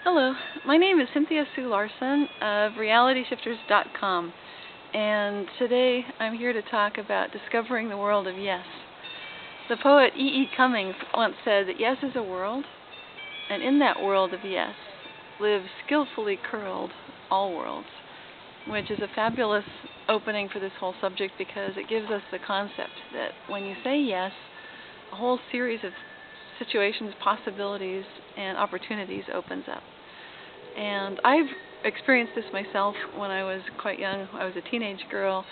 Hello, my name is Cynthia Sue Larson of RealityShifters.com, and today I'm here to talk about discovering the world of yes. The poet E. E. Cummings once said that yes is a world, and in that world of yes live skillfully curled all worlds, which is a fabulous opening for this whole subject because it gives us the concept that when you say yes, a whole series of situations, possibilities, and opportunities opens up. And I've experienced this myself when I was quite young. I was a teenage girl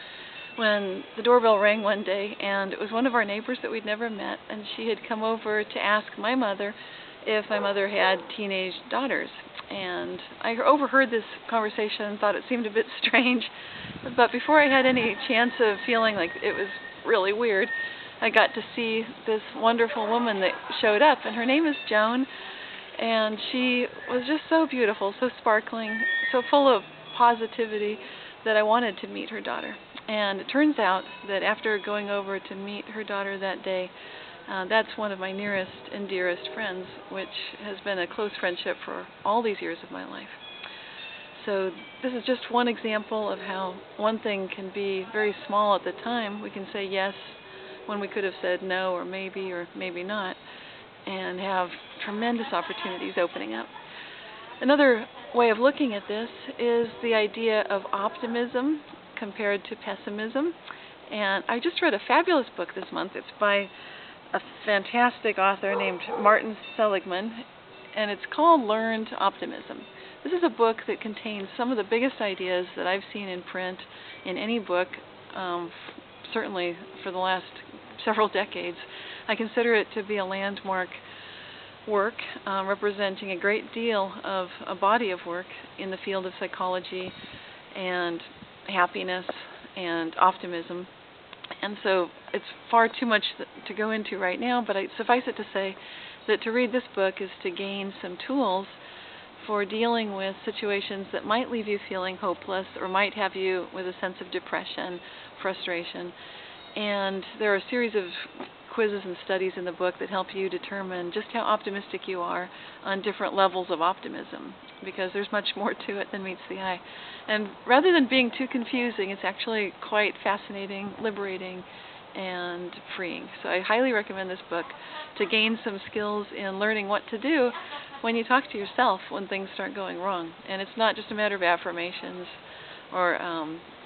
when the doorbell rang one day, and it was one of our neighbors that we'd never met, and she had come over to ask my mother if my mother had teenage daughters. And I overheard this conversation and thought it seemed a bit strange, but before I had any chance of feeling like it was really weird, I got to see this wonderful woman that showed up, and her name is Joan. And she was just so beautiful, so sparkling, so full of positivity that I wanted to meet her daughter. And it turns out that after going over to meet her daughter that day, that's one of my nearest and dearest friends, which has been a close friendship for all these years of my life. So this is just one example of how one thing can be very small at the time. We can say yes when we could have said no or maybe not, and have tremendous opportunities opening up. Another way of looking at this is the idea of optimism compared to pessimism. And I just read a fabulous book this month. It's by a fantastic author named Martin Seligman, and it's called Learned Optimism. This is a book that contains some of the biggest ideas that I've seen in print in any book, certainly for the last several decades. I consider it to be a landmark work representing a great deal of a body of work in the field of psychology and happiness and optimism. And so it's far too much to go into right now, but suffice it to say that to read this book is to gain some tools for dealing with situations that might leave you feeling hopeless or might have you with a sense of depression, frustration. And there are a series of quizzes and studies in the book that help you determine just how optimistic you are on different levels of optimism, because there's much more to it than meets the eye. And rather than being too confusing, it's actually quite fascinating, liberating, and freeing. So I highly recommend this book to gain some skills in learning what to do when you talk to yourself when things start going wrong. And it's not just a matter of affirmations or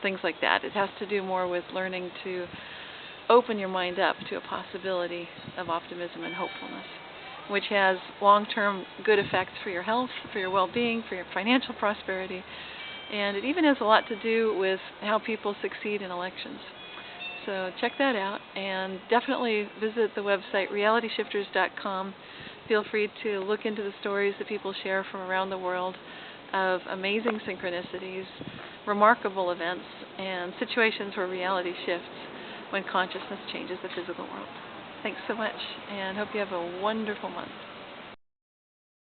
things like that. It has to do more with learning to open your mind up to a possibility of optimism and hopefulness, which has long-term good effects for your health, for your well-being, for your financial prosperity, and it even has a lot to do with how people succeed in elections. So check that out, and definitely visit the website RealityShifters.com. Feel free to look into the stories that people share from around the world of amazing synchronicities, remarkable events, and situations where reality shifts when consciousness changes the physical world. Thanks so much, and hope you have a wonderful month.